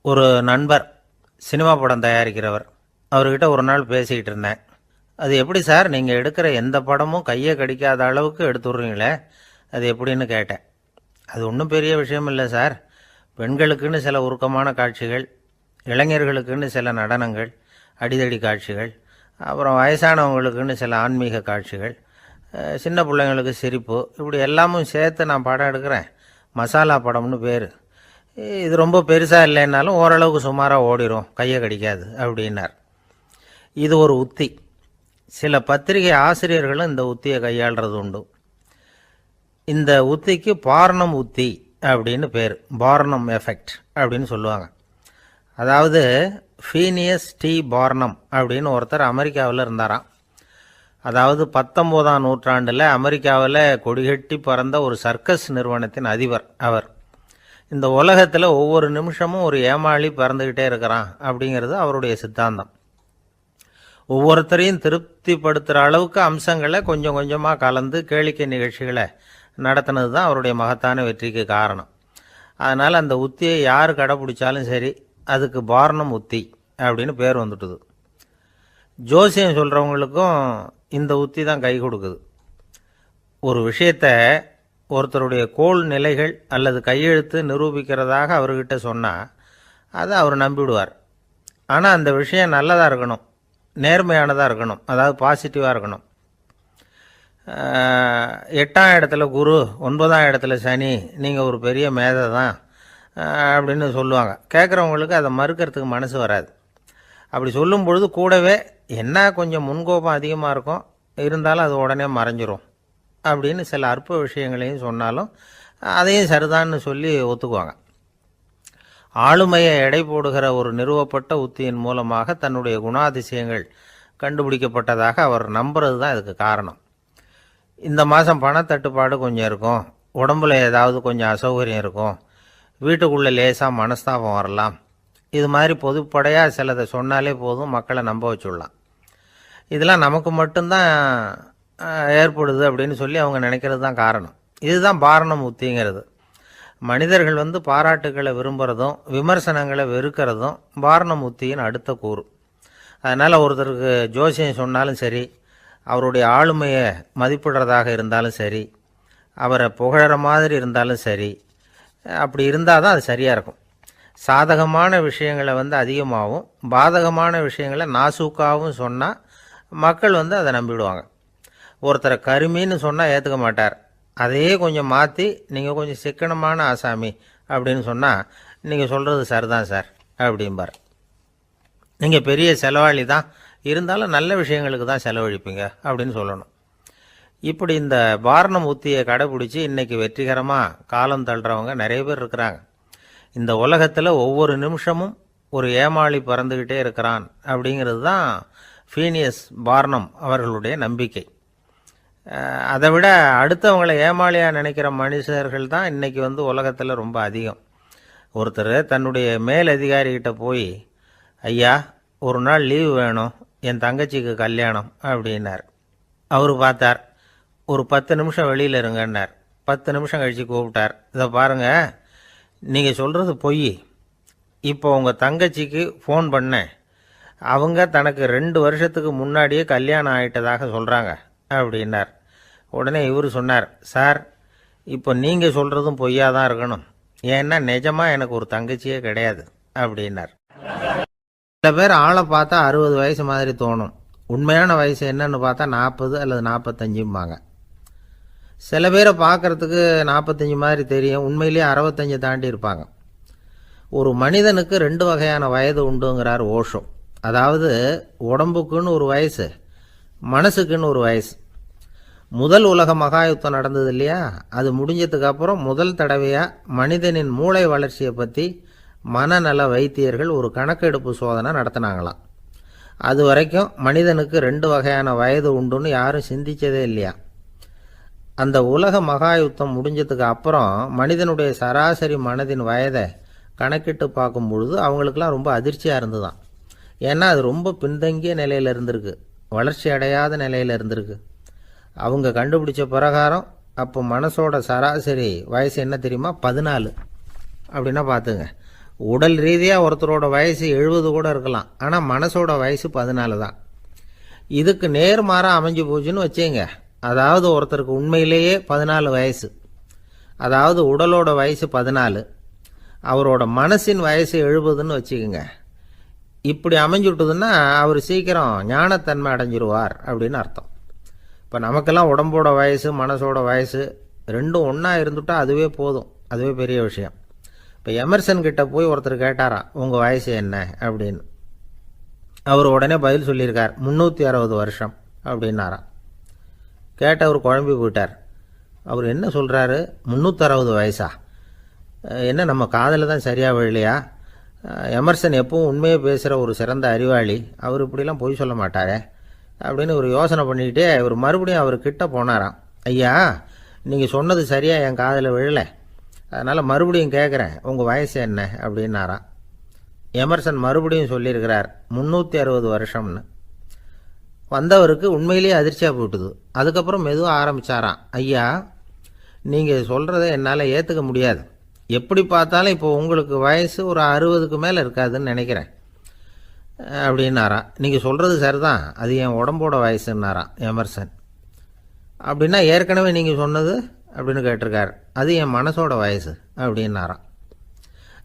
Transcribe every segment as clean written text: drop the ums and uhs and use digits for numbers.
ஒரு நண்பர் சினிமா படம் தயாரிக்கிறவர். அவர்கிட்ட ஒரு நாள் பேசிக்கிட்டு இருந்தேன். அது எப்படி சார், நீங்கள் எடுக்கிற எந்த படமும் கையை கடிக்காத அளவுக்கு எடுத்துடுறீங்களே, அது எப்படின்னு கேட்டேன். அது ஒன்றும் பெரிய விஷயம் இல்லை சார். பெண்களுக்குன்னு சில உருக்கமான காட்சிகள், இளைஞர்களுக்குன்னு சில நடனங்கள், அடிதடி காட்சிகள், அப்புறம் வயசானவங்களுக்குன்னு சில ஆன்மீக காட்சிகள், சின்ன பிள்ளைங்களுக்கு சிரிப்பு, இப்படி எல்லாமும் சேர்த்து நான் படம் எடுக்கிறேன். மசாலா படம்னு பேர். இது ரொம்ப பெருசாக இல்லைன்னாலும் ஓரளவுக்கு சுமாராக ஓடிடும், கையை கடிக்காது அப்படின்னார். இது ஒரு உத்தி. சில பத்திரிகை ஆசிரியர்களும் இந்த உத்தியை கையாளுறது உண்டு. இந்த உத்திக்கு பார்னம் உத்தி அப்படின்னு பேர். பார்னம் எஃபெக்ட் அப்படின்னு சொல்லுவாங்க. அதாவது ஃபீனியஸ் டி பார்னம் அப்படின்னு ஒருத்தர் அமெரிக்காவில் இருந்தாராம். அதாவது 19ஆம் நூற்றாண்டில் அமெரிக்காவில் கொடிகட்டி பறந்த ஒரு சர்க்கஸ் நிறுவனத்தின் அதிபர் அவர். இந்த உலகத்தில் ஒவ்வொரு நிமிஷமும் ஒரு ஏமாளி பிறந்துக்கிட்டே இருக்கிறான் அப்படிங்கிறது அவருடைய சித்தாந்தம். ஒவ்வொருத்தரையும் திருப்திப்படுத்துகிற அளவுக்கு அம்சங்களை கொஞ்சம் கொஞ்சமாக கலந்து கேளிக்கை நிகழ்ச்சிகளை நடத்தினது தான் அவருடைய மகத்தான வெற்றிக்கு காரணம். அதனால் அந்த உத்தியை யார் கடைப்பிடிச்சாலும் சரி, அதுக்கு பார்னம் உத்தி அப்படின்னு பேர் வந்துட்டுது. ஜோசியம் சொல்கிறவங்களுக்கும் இந்த உத்தி தான் கை கொடுக்குது. ஒரு விஷயத்தை ஒருத்தருடைய கோள் நிலைகள் அல்லது கையெழுத்து நிரூபிக்கிறதாக அவர்கிட்ட சொன்னால் அதை அவர் நம்பிவிடுவார். ஆனால் அந்த விஷயம் நல்லதாக இருக்கணும், நேர்மையானதாக இருக்கணும், அதாவது பாசிட்டிவாக இருக்கணும். 8ஆம் இடத்துல குரு, 9ஆம் இடத்துல சனி, நீங்கள் ஒரு பெரிய மேதை தான் அப்படின்னு சொல்லுவாங்க. கேட்குறவங்களுக்கு அதை மறுக்கிறதுக்கு மனசு வராது. அப்படி சொல்லும் பொழுது கூடவே என்ன கொஞ்சம் முன்கோபம் அதிகமாக இருக்கும், இருந்தாலும் அது உடனே மறைஞ்சிரும் அப்படின்னு சில அற்ப விஷயங்களையும் சொன்னாலும் அதையும் சரிதான்னு சொல்லி ஒத்துக்குவாங்க. ஆளுமையை எடை போடுகிற ஒரு நிறுவப்பட்ட உத்தியின் மூலமாக தன்னுடைய குணாதிசயங்கள் கண்டுபிடிக்கப்பட்டதாக அவர் நம்புறது தான் இதுக்கு காரணம். இந்த மாதம் பணத்தட்டுப்பாடு கொஞ்சம் இருக்கும், உடம்புல ஏதாவது கொஞ்சம் அசௌகரியம் இருக்கும், வீட்டுக்குள்ளே லேசாக மனஸ்தாபம் வரலாம், இது மாதிரி பொதுப்படையாக சிலதை சொன்னாலே போதும், மக்களை நம்ப வச்சுடலாம். இதெல்லாம் நமக்கு மட்டும்தான் ஏற்படுது அப்படின்னு சொல்லி அவங்க நினைக்கிறது தான் காரணம். இதுதான் பார்னம் உத்திங்கிறது. மனிதர்கள் பாராட்டுக்களை விரும்புகிறதும் விமர்சனங்களை வெறுக்கிறதும் பார்னம் உத்தியின் அடுத்த கூறு. அதனால் ஒருத்தருக்கு ஜோசியம் சொன்னாலும் சரி, அவருடைய ஆளுமையை மதிப்பிடுறதாக இருந்தாலும் சரி, அவரை புகழற மாதிரி இருந்தாலும் சரி, அப்படி இருந்தால் தான் அது சரியாக இருக்கும். சாதகமான விஷயங்களை அதிகமாகவும் பாதகமான விஷயங்களை நாசூக்காகவும் சொன்னால் மக்கள் அதை நம்பிவிடுவாங்க. ஒருத்தரை கருமின்னு சொன்னால் ஏற்றுக்க மாட்டார். அதையே கொஞ்சம் மாற்றி நீங்கள் கொஞ்சம் சிக்கனமான ஆசாமி அப்படின்னு சொன்னால் நீங்கள் சொல்கிறது சரிதான் சார் அப்படிம்பார். நீங்கள் பெரிய செலவாளி தான், இருந்தாலும் நல்ல விஷயங்களுக்கு தான் செலவழிப்பீங்க அப்படின்னு சொல்லணும். இப்படி இந்த பார்னம் உத்தியை கடைபிடிச்சி இன்றைக்கி வெற்றிகரமாக காலம் தள்ளுறவங்க நிறைய பேர் இருக்கிறாங்க. இந்த உலகத்தில் ஒவ்வொரு நிமிஷமும் ஒரு ஏமாளி பறந்துக்கிட்டே இருக்கிறான் அப்படிங்கிறது தான் ஃபீனியஸ் பார்னம் அவர்களுடைய நம்பிக்கை. அதை விட அடுத்தவங்களை ஏமாளியாக நினைக்கிற மனுஷர்கள் தான் இன்றைக்கி உலகத்தில் ரொம்ப அதிகம். ஒருத்தர் தன்னுடைய மேல் அதிகாரிகிட்ட போய், ஐயா ஒரு நாள் லீவு வேணும், என் தங்கச்சிக்கு கல்யாணம் அப்படின்னார். அவர் பார்த்தார், ஒரு 10 நிமிஷம் வெளியில் இருங்கன்னார். 10 நிமிஷம் கழித்து கூப்பிட்டார், இதை பாருங்கள், நீங்கள் சொல்கிறது பொய். இப்போ உங்கள் தங்கச்சிக்கு ஃபோன் பண்ணேன், அவங்க தனக்கு 2 வருஷத்துக்கு முன்னாடியே கல்யாணம் ஆகிட்டதாக சொல்கிறாங்க அப்படின்னார். உடனே இவர் சொன்னார், சார் இப்போ நீங்கள் சொல்கிறதும் பொய்யாக தான் இருக்கணும், ஏன்னா நிஜமாக எனக்கு ஒரு தங்கச்சியே கிடையாது அப்படின்னார். சில பேர் ஆளை பார்த்தா 60 வயசு மாதிரி தோணும், உண்மையான வயசு என்னன்னு பார்த்தா 40 அல்லது 45ம்பாங்க. சில பேரை பார்க்குறதுக்கு 45 மாதிரி தெரியும், உண்மையிலேயே 65 தாண்டி இருப்பாங்க. ஒரு மனிதனுக்கு 2 வகையான வயது உண்டுங்கிறார் ஓஷோ. அதாவது உடம்புக்குன்னு ஒரு வயசு, மனசுக்குன்னு ஒரு வயசு. முதல் உலக மகாயுத்தம் நடந்தது இல்லையா, அது முடிஞ்சதுக்கு அப்புறம் முதல் தடவையாக மனிதனின் மூளை வளர்ச்சியை பற்றி மனநல வைத்தியர்கள் ஒரு கணக்கெடுப்பு சோதனை நடத்தினாங்களாம். அது வரைக்கும் மனிதனுக்கு 2 வகையான வயது உண்டுன்னு யாரும் சிந்திச்சதே இல்லையா. அந்த உலக மகாயுத்தம் முடிஞ்சதுக்கு அப்புறம் மனிதனுடைய சராசரி மனதின் வயதை கணக்கிட்டு பார்க்கும் பொழுது அவங்களுக்கெல்லாம் ரொம்ப அதிர்ச்சியாக இருந்துதான். ஏன்னா அது ரொம்ப பின்தங்கிய நிலையில் இருந்திருக்கு, வளர்ச்சி அடையாத நிலையில் இருந்திருக்கு. அவங்க கண்டுபிடிச்ச பிரகாரம் அப்போ மனசோட சராசரி வயசு என்ன தெரியுமா, 14. அப்படின்னா பார்த்துங்க, உடல் ரீதியாக ஒருத்தரோட வயசு 70 கூட இருக்கலாம், ஆனால் மனசோட வயசு 14 தான். இதுக்கு நேர்மாறாக அமைஞ்சு போச்சுன்னு வச்சுங்க. அதாவது ஒருத்தருக்கு உண்மையிலேயே 14 வயசு, அதாவது உடலோட வயசு 14, அவரோட மனசின் வயசு 70ன்னு வச்சுக்கோங்க. இப்படி அமைஞ்சுட்டுதுன்னா அவர் சீக்கிரம் ஞானத்தன்மை அடைஞ்சிருவார் அப்படின்னு அர்த்தம். இப்போ நமக்கெல்லாம் உடம்போட வயசு மனசோட வயசு ரெண்டும் ஒன்றா இருந்துட்டா அதுவே போதும், அதுவே பெரிய விஷயம். இப்போ எமர்சன் கிட்ட போய் ஒருத்தர் கேட்டாராம், உங்கள் வயசு என்ன அப்படின்னு. அவர் உடனே பதில் சொல்லியிருக்கார், 360 வருஷம் அப்படின்னாராம். கேட்டவர் குழம்பி போயிட்டார். அவர் என்ன சொல்கிறாரு, 360 வயசா? என்ன நம்ம காதில் தான் சரியாக விழலையா? எமர்சன் எப்பவும் உண்மையை பேசுகிற ஒரு சிறந்த அறிவாளி, அவர் இப்படிலாம் பொய் சொல்ல மாட்டாரே அப்படின்னு ஒரு யோசனை பண்ணிக்கிட்டே இவர் மறுபடியும் அவர் கிட்ட போனாராம். ஐயா, நீங்கள் சொன்னது சரியாக என் காதில் விழலை, அதனால் மறுபடியும் கேட்குறேன், உங்கள் வயசு என்ன அப்படின்னாராம். எமர்சன் மறுபடியும் சொல்லியிருக்கிறார் 360 வருஷம்னு. வந்தவருக்கு உண்மையிலேயே அதிர்ச்சியாக போட்டுது. அதுக்கப்புறம் மெதுவாக ஆரம்பித்தாராம், ஐயா நீங்கள் சொல்கிறத என்னால் ஏற்றுக்க முடியாது. எப்படி பார்த்தாலும் இப்போ உங்களுக்கு வயசு ஒரு 60க்கு மேலே இருக்காதுன்னு நினைக்கிறேன் அப்படின்னாராம். நீங்கள் சொல்கிறது சரிதான், அது என் உடம்போட வயசுன்னாராம் எமர்சன். அப்படின்னா ஏற்கனவே நீங்கள் சொன்னது அப்படின்னு கேட்டிருக்கார், அது என் மனசோட வயசு அப்படின்னாராம்.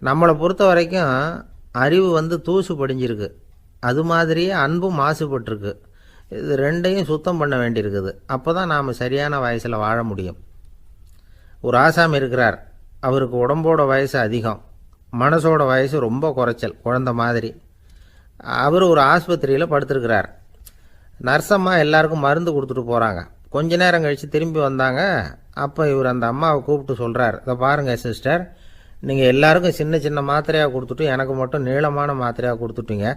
நம்மளை பொறுத்த வரைக்கும் அறிவு தூசு படிஞ்சிருக்கு, அது மாதிரியே அன்பும் மாசுபட்டிருக்கு. இது ரெண்டையும் சுத்தம் பண்ண வேண்டியிருக்குது. அப்போ தான் நாம் சரியான வயசில் வாழ முடியும். ஒரு ஆசாமி இருக்கிறார், அவருக்கு உடம்போட வயசு அதிகம், மனசோட வயசு ரொம்ப குறைச்சல், குழந்த மாதிரி. அவர் ஒரு ஆஸ்பத்திரியில் படுத்திருக்கிறார். நர்ஸம்மா எல்லாருக்கும் மருந்து கொடுத்துட்டு போகிறாங்க. கொஞ்ச நேரம் கழித்து திரும்பி வந்தாங்க. அப்போ இவர் அந்த அம்மாவை கூப்பிட்டு சொல்கிறார், இதை பாருங்கள் சிஸ்டர், நீங்கள் எல்லாருக்கும் சின்ன சின்ன மாத்திரையாக கொடுத்துட்டு எனக்கு மட்டும் நீளமான மாத்திரையாக கொடுத்துட்டீங்க.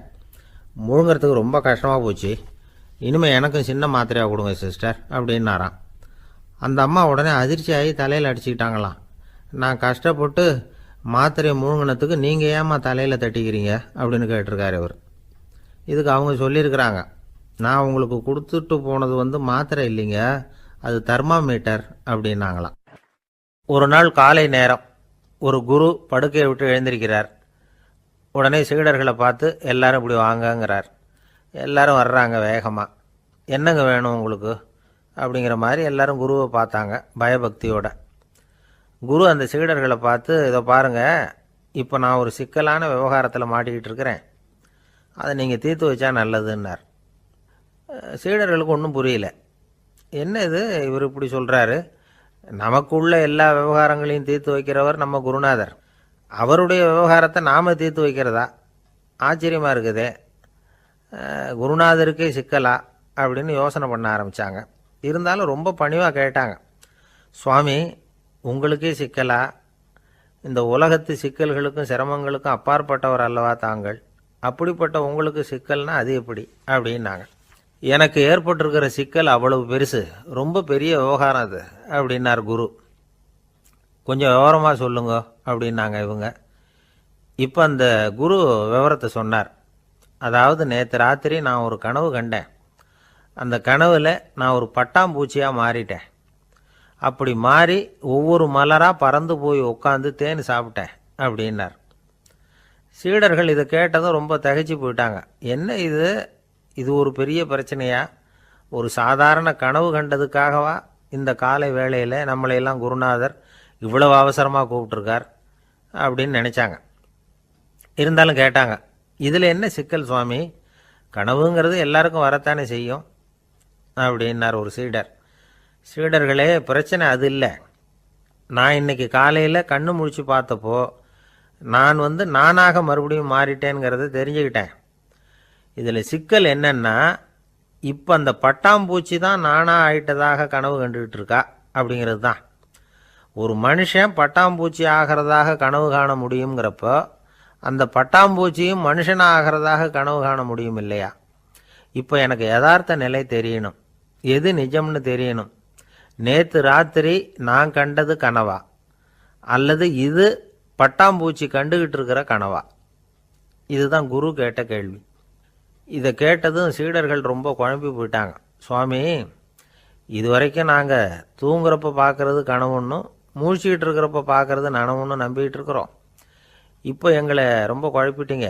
முழுங்கிறதுக்கு ரொம்ப கஷ்டமாக போச்சு. இனிமேல் எனக்கும் சின்ன மாத்திரையாக கொடுங்க சிஸ்டர் அப்படின்னாராம். அந்த அம்மா உடனே அதிர்ச்சியாகி தலையில் அடிச்சுக்கிட்டாங்களாம். நான் கஷ்டப்பட்டு மாத்திரையை முழுங்கினத்துக்கு நீங்கள் ஏம்மா தலையில் தட்டிக்கிறீங்க அப்படின்னு கேட்டிருக்காரு இவர். இதுக்கு அவங்க சொல்லியிருக்கிறாங்க, நான் உங்களுக்கு கொடுத்துட்டு போனது மாத்திரை இல்லைங்க, அது தெர்மாமீட்டர் அப்படின்னாங்களாம். ஒரு நாள் காலை நேரம் ஒரு குரு படுக்கையை விட்டு எழுந்திருக்கிறார். உடனே சீடர்களை பார்த்து எல்லாரும் இப்படி வாங்கங்கிறார். எல்லாரும் வர்றாங்க வேகமாக. என்னங்க வேணும் உங்களுக்கு அப்படிங்கிற மாதிரி எல்லாரும் குருவை பார்த்தாங்க பயபக்தியோட. குரு அந்த சீடர்களை பார்த்து, இதை பாருங்கள், இப்போ நான் ஒரு சிக்கலான விவகாரத்தில் மாட்டிக்கிட்டு இருக்கிறேன், அதை நீங்கள் தீர்த்து வச்சா நல்லதுன்னார். சீடர்களுக்கு ஒன்றும் புரியல. என்ன இது இவர் இப்படி சொல்கிறாரு, நமக்குள்ள எல்லா விவகாரங்களையும் தீர்த்து வைக்கிறவர் நம்ம குருநாதர், அவருடைய விவகாரத்தை நாம் தீர்த்து வைக்கிறதா? ஆச்சரியமாக இருக்குதே, குருநாதருக்கே சிக்கலா அப்படின்னு யோசனை பண்ண ஆரம்பித்தாங்க. இருந்தாலும் ரொம்ப பணிவாக கேட்டாங்க, சுவாமி உங்களுக்கே சிக்கலா? இந்த உலகத்து சிக்கல்களுக்கும் சிரமங்களுக்கும் அப்பாற்பட்டவர் அல்லவா தாங்கள், அப்படிப்பட்ட உங்களுக்கு சிக்கல்னா அது எப்படி அப்படின்னாங்க. எனக்கு ஏற்பட்டிருக்கிற சிக்கல் அவ்வளவு பெருசு, ரொம்ப பெரிய விவகாரம் அது அப்படின்னார் குரு. கொஞ்சம் விவரமாக சொல்லுங்க அப்படின்னாங்க இவங்க. இப்போ அந்த குரு விவரத்தை சொன்னார். அதாவது நேற்று ராத்திரி நான் ஒரு கனவு கண்டேன். அந்த கனவில் நான் ஒரு பட்டாம்பூச்சியாக மாறிட்டேன். அப்படி மாறி ஒவ்வொரு மலராக பறந்து போய் உட்காந்து தேன் சாப்பிட்டேன் அப்படின்னார். சீடர்கள் இதை கேட்டதும் ரொம்ப திகைச்சு போயிட்டாங்க. என்ன இது, இது ஒரு பெரிய பிரச்சனையா? ஒரு சாதாரண கனவு கண்டதுக்காகவா இந்த காலை வேளையில் நம்மளையெல்லாம் குருநாதர் இவ்வளவு அவசரமாக கூப்பிட்டுருக்கார் அப்படின்னு நினச்சாங்க. இருந்தாலும் கேட்டாங்க, இதில் என்ன சிக்கல் சுவாமி? கனவுங்கிறது எல்லாருக்கும் வரத்தானே செய்யும் அப்படின்னார் ஒரு சீடர். சீடர்களே, பிரச்சனை அது இல்லை. நான் இன்னைக்கு காலையில் கண்ணு முழிச்சு பார்த்தப்போ நான் நானாக மறுபடியும் மாறிட்டேங்கிறத தெரிஞ்சுக்கிட்டேன். இதில் சிக்கல் என்னன்னா, இப்போ அந்த பட்டாம்பூச்சி தான் நானாக ஆயிட்டதாக கனவு கண்டுகிட்டு இருக்கா அப்படிங்கிறது தான். ஒரு மனுஷன் பட்டாம்பூச்சி ஆகிறதாக கனவு காண முடியுங்கிறப்போ அந்த பட்டாம்பூச்சியும் மனுஷனாக ஆகிறதாக கனவு காண முடியும் இல்லையா? இப்போ எனக்கு யதார்த்த நிலை தெரியணும், எது நிஜம்னு தெரியணும். நேற்று ராத்திரி நான் கண்டது கனவா, அல்லது இது பட்டாம்பூச்சி கண்டுகிட்டு இருக்கிற கனவா? இதுதான் குரு கேட்ட கேள்வி. இதை கேட்டதும் சீடர்கள் ரொம்ப குழம்பி போயிட்டாங்க. சுவாமி, இது வரைக்கும் நாங்கள் தூங்குறப்ப பார்க்கறது கனவுன்னு, மூழ்கிட்டு இருக்கிறப்ப பார்க்கறது நனவுன்னு நம்பிக்கிட்டு இருக்கிறோம். இப்போ எங்களை ரொம்ப குழப்பிட்டீங்க,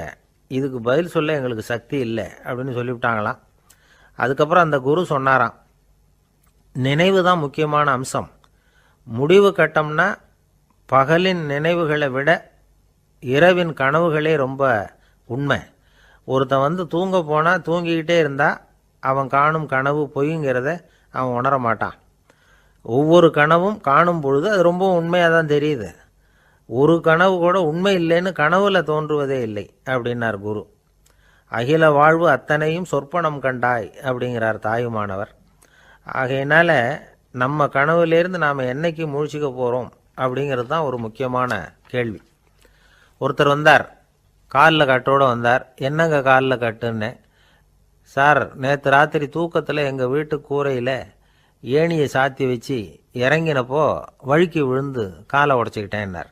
இதுக்கு பதில் சொல்ல எங்களுக்கு சக்தி இல்லை அப்படின்னு சொல்லிவிட்டாங்களாம். அதுக்கப்புறம் அந்த குரு சொன்னாராம், நினைவு தான் முக்கியமான அம்சம். முடிவு கட்டம்னா பகலின் நினைவுகளை விட இரவின் கனவுகளே ரொம்ப உண்மை. ஒருத்தன் தூங்க போனால் தூங்கிக்கிட்டே இருந்தால் அவன் காணும் கனவு பொய்ங்கிறத அவன் உணர மாட்டான். ஒவ்வொரு கனவும் காணும் பொழுது அது ரொம்ப உண்மையாக தான் தெரியுது. ஒரு கனவு கூட உண்மை இல்லைன்னு கனவுல தோன்றுவதே இல்லை அப்படின்னார் குரு. அகில வாழ்வு அத்தனையும் சொற்பனம் கண்டாய் அப்படிங்கிறார் தாயுமானவர். ஆகையினால நம்ம கனவுலேருந்து நாம் என்னைக்கு முழிச்சிக்க போகிறோம் அப்படிங்கிறது தான் ஒரு முக்கியமான கேள்வி. ஒருத்தர் வந்தார், காலில் கட்டோடு வந்தார். என்னங்க காலில் கட்டுன்னு? சார், நேற்று ராத்திரி தூக்கத்தில் எங்கள் வீட்டு கூரையில் ஏணியை சாத்தி வச்சு இறங்கினப்போ வழுக்கி விழுந்து காலை உடச்சிக்கிட்டேன்னார்.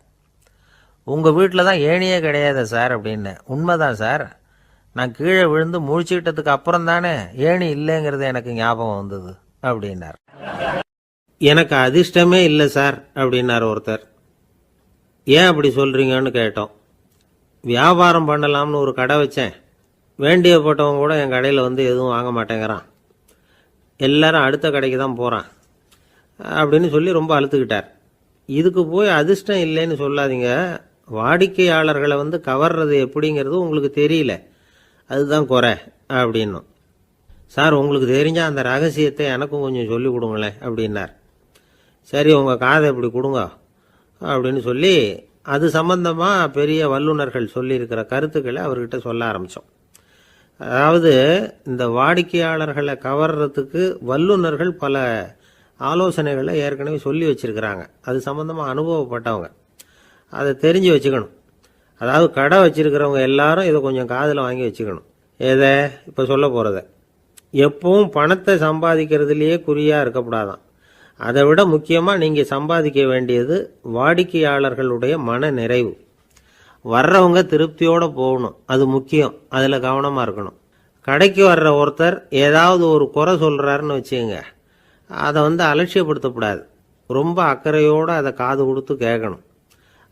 உங்கள் வீட்டில் தான் ஏணியே கிடையாது சார் அப்படின்னு. உண்மைதான் சார், நான் கீழே விழுந்து முழிச்சுக்கிட்டதுக்கு அப்புறம் தானே ஏணி இல்லைங்கிறது எனக்கு ஞாபகம் வந்தது அப்படின்னார். எனக்கு அதிர்ஷ்டமே இல்லை சார் அப்படின்னார் ஒருத்தர். ஏன் அப்படி சொல்கிறீங்கன்னு கேட்டோம். வியாபாரம் பண்ணலாம்னு ஒரு கடை வச்சேன். வேண்டிய போட்டவங்க கூட என் கடையில் எதுவும் வாங்க மாட்டேங்கிறான். எல்லாரும் அடுத்த கடைக்கு தான் போகிறான் அப்படின்னு சொல்லி ரொம்ப அழுத்துக்கிட்டார். இதுக்கு போய் அதிர்ஷ்டம் இல்லைன்னு சொல்லாதீங்க. வாடிக்கையாளர்களை கவர்றது எப்படிங்கிறது உங்களுக்கு தெரியல, அதுதான் குறை அப்படின்னும். சார், உங்களுக்கு தெரிஞ்ச அந்த ரகசியத்தை எனக்கும் கொஞ்சம் சொல்லி கொடுங்களேன் அப்படின்னார். சரி, உங்கள் காதை இப்படி கொடுங்க அப்படின்னு சொல்லி அது சம்பந்தமாக பெரிய வல்லுநர்கள் சொல்லியிருக்கிற கருத்துக்களை அவர்கிட்ட சொல்ல ஆரம்பித்தோம். அதாவது இந்த வாடிக்கையாளர்களை கவர்றதுக்கு வல்லுநர்கள் பல ஆலோசனைகளை ஏற்கனவே சொல்லி வச்சிருக்கிறாங்க. அது சம்பந்தமாக அனுபவப்பட்டவங்க, அதை தெரிஞ்சு வச்சுக்கணும். அதாவது கடை வச்சிருக்கிறவங்க எல்லாரும் இதை கொஞ்சம் காதில் வாங்கி வச்சுக்கணும். எதை இப்போ சொல்ல போகிறத. எப்பவும் பணத்தை சம்பாதிக்கிறதுலேயே குறியாக இருக்கக்கூடாதான். அதை விட முக்கியமாக நீங்கள் சம்பாதிக்க வேண்டியது வாடிக்கையாளர்களுடைய மன நிறைவு. வர்றவங்க திருப்தியோடு போகணும், அது முக்கியம். அதில் கவனமாக இருக்கணும். கடைக்கு வர்ற ஒருத்தர் ஏதாவது ஒரு குறை சொல்கிறாருன்னு வச்சுங்க, அதை அலட்சியப்படுத்தக்கூடாது. ரொம்ப அக்கறையோடு அதை காது கொடுத்து கேட்கணும்.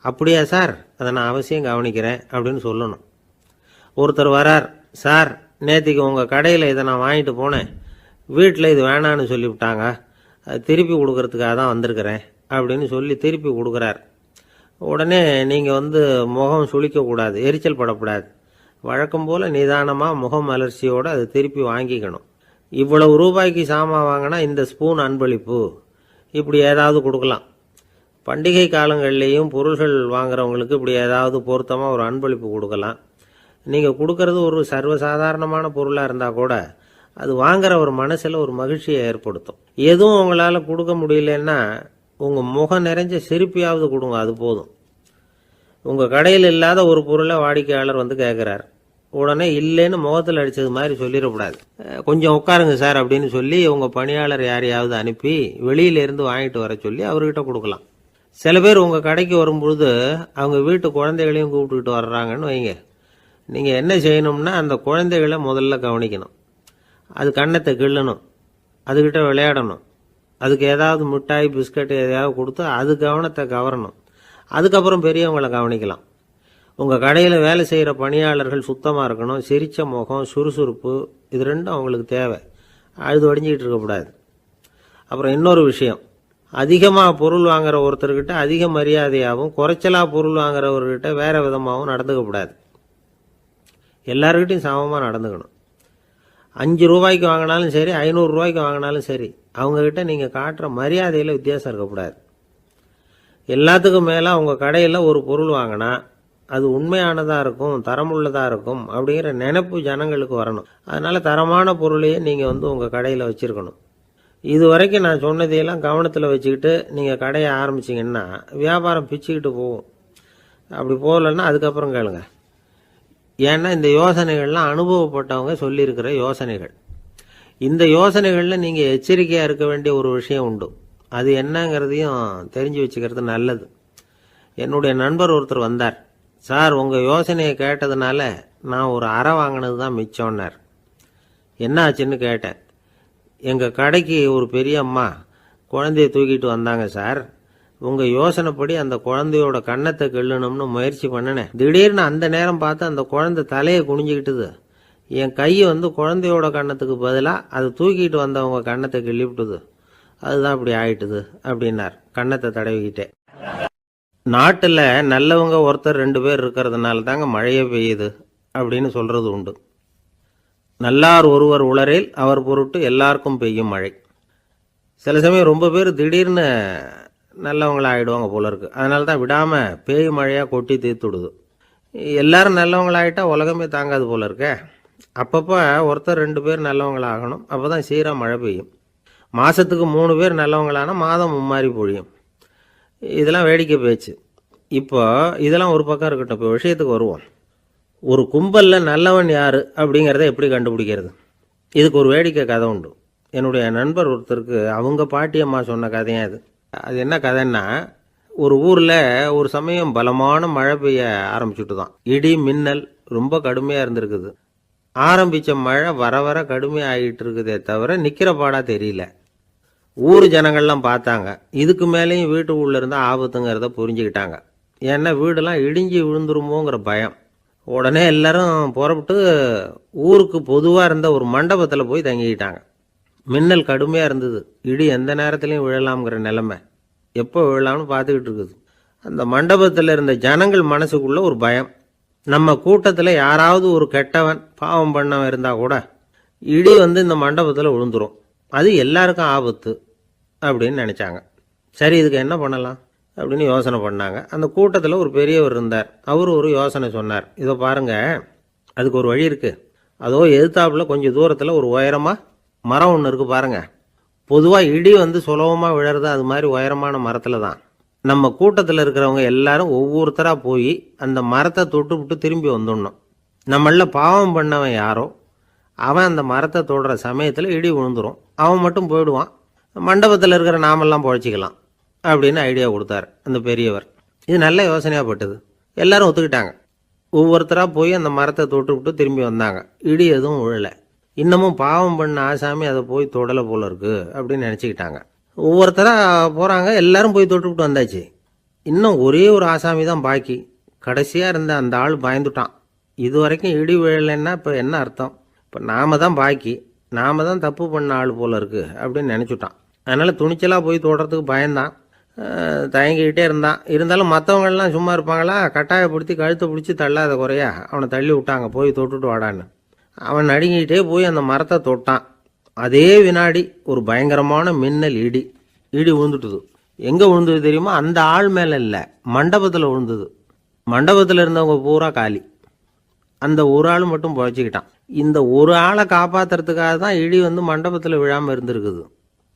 அப்படியா சார், அதை நான் அவசியம் கவனிக்கிறேன் அப்படின்னு சொல்லணும். ஒருத்தர் வரார், சார் நேற்றுக்கு உங்கள் கடையில் இதை நான் வாங்கிட்டு போனேன், வீட்டில் இது வேணான்னு சொல்லிவிட்டாங்க, திருப்பி கொடுக்கறதுக்காக தான் வந்திருக்கிறேன் அப்படின்னு சொல்லி திருப்பி கொடுக்குறார். உடனே நீங்கள் முகம் சுளிக்கக்கூடாது, எரிச்சல் படக்கூடாது. வழக்கம் போல் நிதானமாக முகம் அலர்ச்சியோடு அதை திருப்பி வாங்கிக்கணும். இவ்வளவு ரூபாய்க்கு சாமான் வாங்கினா இந்த ஸ்பூன் அன்பளிப்பு, இப்படி ஏதாவது கொடுக்கலாம். பண்டிகை காலங்கள்லேயும் பொருள்கள் வாங்குறவங்களுக்கு இப்படி ஏதாவது பொருத்தமாக ஒரு அன்பளிப்பு கொடுக்கலாம். நீங்கள் கொடுக்கறது ஒரு சர்வசாதாரணமான பொருளாக இருந்தால் கூட அது வாங்குற ஒரு மனசில் ஒரு மகிழ்ச்சியை ஏற்படுத்தும். எதுவும் உங்களால் கொடுக்க முடியலன்னா உங்கள் முகம் நிறைஞ்ச சிரிப்பியாவது கொடுங்க, அது போதும். உங்கள் கடையில் இல்லாத ஒரு பொருளை வாடிக்கையாளர் கேட்குறார், உடனே இல்லைன்னு முகத்தில் அடித்தது மாதிரி சொல்லிடக்கூடாது. கொஞ்சம் உட்காருங்க சார் அப்படின்னு சொல்லி உங்கள் பணியாளர் யாரையாவது அனுப்பி வெளியிலேருந்து வாங்கிட்டு வர சொல்லி அவர்கிட்ட கொடுக்கலாம். சில பேர் உங்கள் கடைக்கு வரும்பொழுது அவங்க வீட்டு குழந்தைகளையும் கூப்பிட்டுக்கிட்டு வர்றாங்கன்னு வைங்க. நீங்கள் என்ன செய்யணும்னா அந்த குழந்தைகளை முதல்ல கவனிக்கணும். அது கண்ணத்தை கிள்ளணும், அதுக்கிட்ட விளையாடணும், அதுக்கு ஏதாவது மிட்டாய் பிஸ்கட் எதையாவது கொடுத்து அது கவனத்தை கவரணும். அதுக்கப்புறம் பெரியவங்களை கவனிக்கலாம். உங்கள் கடையில் வேலை செய்கிற பணியாளர்கள் சுத்தமாக இருக்கணும், சிரிச்ச முகம், சுறுசுறுப்பு, இது ரெண்டும் அவங்களுக்கு தேவை. அழுது வடிஞ்சிக்கிட்டு இருக்கக்கூடாது. அப்புறம் இன்னொரு விஷயம், அதிகமாக பொருள் வாங்குற ஒருத்தர்கிட்ட அதிக மரியாதையாகவும் குறைச்சலாக பொருள் வாங்குறவர்கிட்ட வேற விதமாகவும் நடந்துக்கக்கூடாது. எல்லாருக்கிட்டையும் சமமாக நடந்துக்கணும். 5 ரூபாய்க்கு வாங்கினாலும் சரி, 500 ரூபாய்க்கு வாங்கினாலும் சரி, அவங்கக்கிட்ட நீங்கள் காட்டுற மரியாதையில் வித்தியாசம் இருக்கக்கூடாது. எல்லாத்துக்கும் மேலே உங்கள் கடையில் ஒரு பொருள் வாங்கினா அது உண்மையானதாக இருக்கும், தரமுள்ளதாக இருக்கும் அப்படிங்கிற நினைப்பு ஜனங்களுக்கு வரணும். அதனால் தரமான பொருளையே நீங்கள் உங்கள் கடையில் வச்சுருக்கணும். இது வரைக்கும் நான் சொன்னதையெல்லாம் கவனத்தில் வச்சுக்கிட்டு நீங்கள் கடையை ஆரம்பிச்சிங்கன்னா வியாபாரம் பிச்சுக்கிட்டு போகும். அப்படி போகலன்னா அதுக்கப்புறம் கேளுங்க. ஏன்னா இந்த யோசனைகள்லாம் அனுபவப்பட்டவங்க சொல்லியிருக்கிற யோசனைகள். இந்த யோசனைகளில் நீங்கள் எச்சரிக்கையாக இருக்க வேண்டிய ஒரு விஷயம் உண்டு. அது என்னங்கிறதையும் தெரிஞ்சு வச்சுக்கிறது நல்லது. என்னுடைய நண்பர் ஒருத்தர் வந்தார். சார், உங்கள் யோசனையை கேட்டதுனால நான் ஒரு அறை வாங்கினது தான் மிச்சம்னார். என்ன ஆச்சுன்னு கேட்டேன். எங்கள் கடைக்கு ஒரு பெரிய அம்மா குழந்தைய தூக்கிட்டு வந்தாங்க சார். உங்க யோசனைப்படி அந்த குழந்தையோட கன்னத்தை கிள்ளணும்னு முயற்சி பண்ணினேன். திடீர்னு அந்த நேரம் பார்த்து அந்த குழந்தை தலையை குனிஞ்சுக்கிட்டுது. என் கையை குழந்தையோட கன்னத்துக்கு பதிலாக அதை தூக்கிட்டு வந்தவங்க கன்னத்தை கிள்ளிவிட்டுது. அதுதான் இப்படி ஆயிட்டுது அப்படின்னார் கன்னத்தை தடவிக்கிட்டே. நாட்டில் நல்லவங்க ஒருத்தர் 2 பேர் இருக்கிறதுனால தாங்க மழையே பெய்யுது அப்படின்னு சொல்றது உண்டு. நல்லார் ஒருவர் உளரேல் அவர் பொருட்டு எல்லாருக்கும் பெய்யும் மழை. சில சமயம் ரொம்ப பேர் திடீர்னு நல்லவங்களா ஆகிடுவாங்க போல இருக்கு. அதனால தான் விடாமல் பேய் மழையாக கொட்டி தீர்த்துடுது. எல்லாரும் நல்லவங்களாயிட்டா உலகமே தாங்காது போல இருக்க. அப்பப்போ ஒருத்தர் 2 பேர் நல்லவங்களாகணும். அப்போ தான் சீராக மழை பெய்யும். மாதத்துக்கு 3 பேர் நல்லவங்களானா மாதம் மும்மாரி பொழியும். இதெல்லாம் வேடிக்கை பேச்சு. இப்போ இதெல்லாம் ஒரு பக்கம் இருக்கட்டும். இப்போ விஷயத்துக்கு வருவோம். ஒரு கும்பலில் நல்லவன் யார் அப்படிங்கிறத எப்படி கண்டுபிடிக்கிறது? இதுக்கு ஒரு வேடிக்கை கதை உண்டு. என்னுடைய நண்பர் ஒருத்தருக்கு அவங்க பாட்டியம்மா சொன்ன கதையாக அது. அது என்ன கதைன்னா, ஒரு ஊரில் ஒரு சமயம் பலமான மழை பெய்ய ஆரம்பிச்சுட்டு தான். இடி மின்னல் ரொம்ப கடுமையாக இருந்திருக்குது. ஆரம்பித்த மழை வர வர கடுமையாக ஆகிட்டு இருக்குதே தவிர நிற்கிற பாடாக தெரியல. ஊர் ஜனங்கள்லாம் பார்த்தாங்க. இதுக்கு மேலேயும் வீட்டுக்குள்ளே இருந்தால் ஆபத்துங்கிறத புரிஞ்சுக்கிட்டாங்க. ஏன்னா வீடெல்லாம் இடிஞ்சி விழுந்துருமோங்கிற பயம். உடனே எல்லாரும் புறப்பட்டு ஊருக்கு பொதுவாக இருந்த ஒரு மண்டபத்தில் போய் தங்கிக்கிட்டாங்க. மின்னல் கடுமையாக இருந்தது. இடி எந்த நேரத்துலையும் விழலாம்ங்கிற நிலைமை. எப்போ விழலாம்னு பார்த்துக்கிட்டு இருக்குது. அந்த மண்டபத்தில் இருந்த ஜனங்கள் மனசுக்குள்ள ஒரு பயம். நம்ம கூட்டத்தில் யாராவது ஒரு கெட்டவன் பாவம் பண்ணவன் இருந்தால் கூட இடி இந்த மண்டபத்தில் விழுந்துரும். அது எல்லாருக்கும் ஆபத்து அப்படின்னு நினச்சாங்க. சரி, இதுக்கு என்ன பண்ணலாம் அப்படின்னு யோசனை பண்ணாங்க. அந்த கூட்டத்தில் ஒரு பெரியவர் இருந்தார். அவர் ஒரு யோசனை சொன்னார். இதை பாருங்க, அதுக்கு ஒரு வழி இருக்குது. அதோ எதிர்த்தாப்புல கொஞ்சம் தூரத்தில் ஒரு உயரமாக மரம் ஒன்று இருக்குது பாருங்க. பொதுவாக இடி சுலபமாக விழறது அது மாதிரி உயரமான மரத்தில் தான். நம்ம கூட்டத்தில் இருக்கிறவங்க எல்லாரும் ஒவ்வொருத்தராக போய் அந்த மரத்தை தொட்டு விட்டு திரும்பி வந்துடணும். நம்மள பாவம் பண்ணவன் யாரோ அவன் அந்த மரத்தை தொடுற சமயத்தில் இடி விழுந்துடும். அவன் மட்டும் போயிடுவான். மண்டபத்தில் இருக்கிற நாமெல்லாம் பொழைச்சிக்கலாம் அப்படின்னு ஐடியா கொடுத்தார் அந்த பெரியவர். இது நல்ல யோசனையாக பட்டது. எல்லாரும் ஒத்துக்கிட்டாங்க. ஒவ்வொருத்தராக போய் அந்த மரத்தை தொட்டு விட்டு திரும்பி வந்தாங்க. இடி எதுவும் விழலை. இன்னமும் பாவம் பண்ண ஆசாமி அதை போய் தொடலை போல இருக்கு அப்படின்னு நினச்சிக்கிட்டாங்க. ஒவ்வொருத்தராக போகிறாங்க. எல்லாரும் போய் தொட்டு விட்டு வந்தாச்சு. இன்னும் ஒரே ஒரு ஆசாமி தான் பாக்கி. கடைசியாக இருந்த அந்த ஆள் பயந்துட்டான். இது வரைக்கும் இடி விழலைன்னா இப்போ என்ன அர்த்தம்? இப்போ நாம தான் பாக்கி, நாம தான் தப்பு பண்ண ஆள் போல இருக்கு அப்படின்னு நினச்சிட்டான். அதனால் துணிச்சலாக போய் தொடுறதுக்கு பயந்தான். தயங்கிக்கிட்டே இருந்தான். இருந்தாலும் மற்றவங்கள்லாம் சும்மா இருப்பாங்களா? கட்டாயப்படுத்தி கழுத்தை பிடிச்சி தள்ளாத குறையா அவனை தள்ளி விட்டாங்க. போய் தொட்டுட்டு வாடான்னு. அவன் நடுங்கிட்டே போய் அந்த மரத்தை தொட்டான். அதே வினாடி ஒரு பயங்கரமான மின்னல் இடி விழுந்துட்டுது. எங்கே விழுந்தது தெரியுமா? அந்த ஆள் மேலே இல்லை, மண்டபத்தில் விழுந்தது. மண்டபத்தில் இருந்தவங்க பூரா காலி. அந்த ஒரு ஆள் மட்டும் புழைச்சிக்கிட்டான். இந்த ஒரு ஆளை காப்பாற்றுறதுக்காக தான் இடி மண்டபத்தில் விழாமல் இருந்திருக்குது.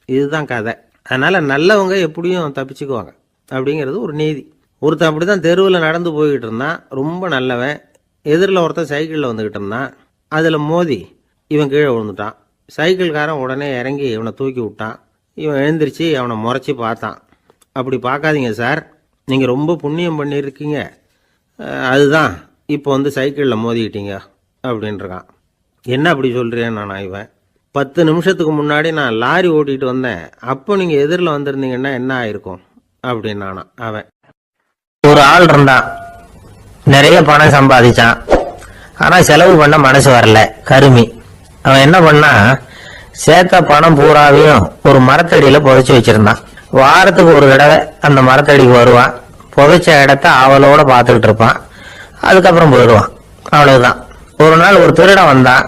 இதுதான் கதை. அதனால் நல்லவங்க எப்படியும் தப்பிச்சுக்குவாங்க அப்படிங்கிறது ஒரு நீதி. ஒருத்தன் அப்படி தான் தெருவில் நடந்து போய்கிட்டு இருந்தான். ரொம்ப நல்லவன். எதிரில் ஒருத்தன் சைக்கிளில் வந்துக்கிட்டு இருந்தான். அதில் மோதி இவன் கீழே விழுந்துட்டான். சைக்கிள்காரன் உடனே இறங்கி இவனை தூக்கி விட்டான். இவன் எழுந்திரிச்சு அவனை முறைச்சி பார்த்தான். அப்படி பார்க்காதீங்க சார், நீங்கள் ரொம்ப புண்ணியம் பண்ணியிருக்கீங்க, அதுதான் இப்போ சைக்கிளில் மோதிக்கிட்டீங்க அப்படின்றான். என்ன அப்படி சொல்கிறேன் நான்? இவன் 10 நிமிஷத்துக்கு முன்னாடி நான் லாரி ஓட்டிகிட்டு வந்தேன், அப்போ நீங்கள் எதிரில் வந்திருந்தீங்கன்னா என்ன ஆயிருக்கும் அப்படின்னானா அவன். ஒரு ஆள் இருந்தான், நிறைய பணம் சம்பாதிச்சான். ஆனால் செலவு பண்ண மனசு வரல, கருமி. அவன் என்ன பண்ணா, சேர்த்த பணம் பூராவையும் ஒரு மரத்தடியில் புதைச்சி வச்சிருந்தான். வாரத்துக்கு ஒரு தடவை அந்த மரத்தடிக்கு வருவான். புதைச்ச இடத்த ஆவலோட பார்த்துக்கிட்டு இருப்பான். அதுக்கப்புறம் போயிடுவான். அவ்வளவுதான். ஒரு நாள் ஒரு திருடன் வந்தான்.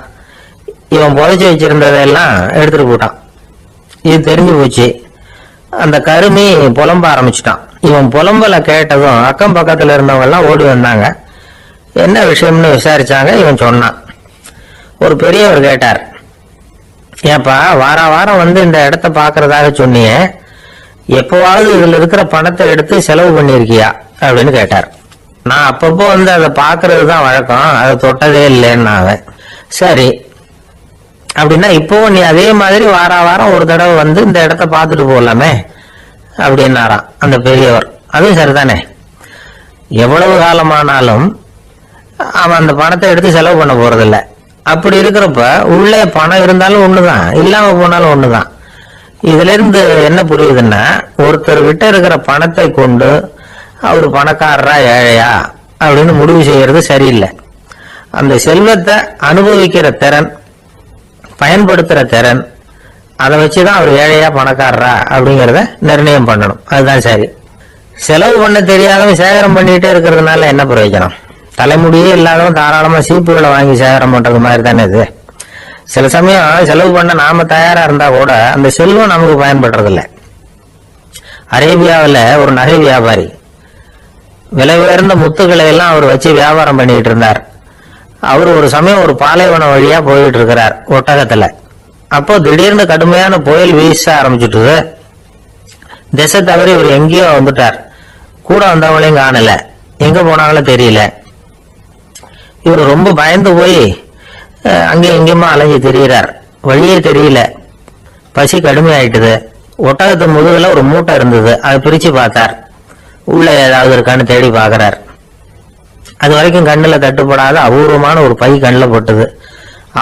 இவன் புதைச்சி வச்சிருந்ததெல்லாம் எடுத்துட்டு போட்டான். இது தெரிஞ்சு போச்சு. அந்த கருமி புலம்ப ஆரம்பிச்சிட்டான். இவன் புலம்பலை கேட்டதும் அக்கம் பக்கத்தில் இருந்தவங்க எல்லாம் ஓடி வந்தாங்க. என்ன விஷயம்னு விசாரிச்சாங்க. இவன் சொன்னான். ஒரு பெரியவர் கேட்டார், ஏப்பா வார வாரம் இந்த இடத்த பாக்குறதாக சொன்னியே, எப்பவாவது இதுல இருக்கிற பணத்தை எடுத்து செலவு பண்ணிருக்கியா அப்படின்னு கேட்டார். நான் அப்பப்போ அதை பாக்குறது தான் வழக்கம், அதை தொட்டதே இல்லைன்னு. அவன் சரி அப்படின்னா இப்போ நீ அதே மாதிரி வார வாரம் ஒரு தடவை இந்த இடத்த பார்த்துட்டு போகலாமே அப்படின்னாராம் அந்த பெரியவர். அதுவும் சரிதானே, எவ்வளவு காலமானாலும் அவன் அந்த பணத்தை எடுத்து செலவு பண்ண போறதில்ல. அப்படி இருக்கிறப்ப உள்ளே பணம் இருந்தாலும் ஒண்ணுதான், இல்லாம போனாலும் ஒண்ணுதான். இதிலிருந்து என்ன புரியுதுன்னா, ஒருத்தர் கிட்ட இருக்கிற பணத்தை கொண்டு அவர் பணக்காரரா ஏழையா அப்படின்னு முடிவு செய்யறது சரியில்லை. அந்த செல்வத்தை அனுபவிக்கிற திறன், பயன்படுத்துற திறன், அதை வச்சுதான் அவர் ஏழையா பணக்காரரா அப்படிங்கிறத நிர்ணயம் பண்ணணும். அதுதான் சரி. செலவு பண்ண தெரியாதவன் சேகரம் பண்ணிட்டே இருக்கிறதுனால என்ன பிரயோஜனம்? தலைமுடியே இல்லாதவன் தாராளமா சீப்புகளை வாங்கி சேகரம் பண்றது மாதிரி தானே இது. சில சமயம் செலவு பண்ண நாம தயாரா இருந்தா கூட அந்த செல்வம் நமக்கு பயன்படுறதில்லை. அரேபியாவில் ஒரு நகை வியாபாரி விலை உயர்ந்த முத்துக்களை எல்லாம் அவர் வச்சு வியாபாரம் பண்ணிட்டு இருந்தார். அவர் ஒரு சமயம் ஒரு பாலைவனம் வழியா போயிட்டு இருக்கிறார் ஒட்டகத்துல. அப்போ திடீர்னு கடுமையான புயல் வீச ஆரம்பிச்சுட்டு திசை தவறி இவர் எங்கேயோ வந்துட்டார். கூட வந்தவங்களையும் காணல, எங்க போனாங்களும் தெரியல. இவர் ரொம்ப பயந்து போய் அங்கே எங்கேயுமா அலைஞ்சு திரியிறார். வழியே தெரியல. பசி கடுமையாயிட்டுது. ஒட்டகத்து முதுகுல ஒரு மூட்டை இருந்தது. அதை பிரிச்சு பார்த்தார். உள்ள ஏதாவது இருக்கான்னு தேடி பார்க்கிறார். அது வரைக்கும் கண்ணில் தட்டுப்படாத அபூர்வமான ஒரு பை கண்ணில் போட்டது.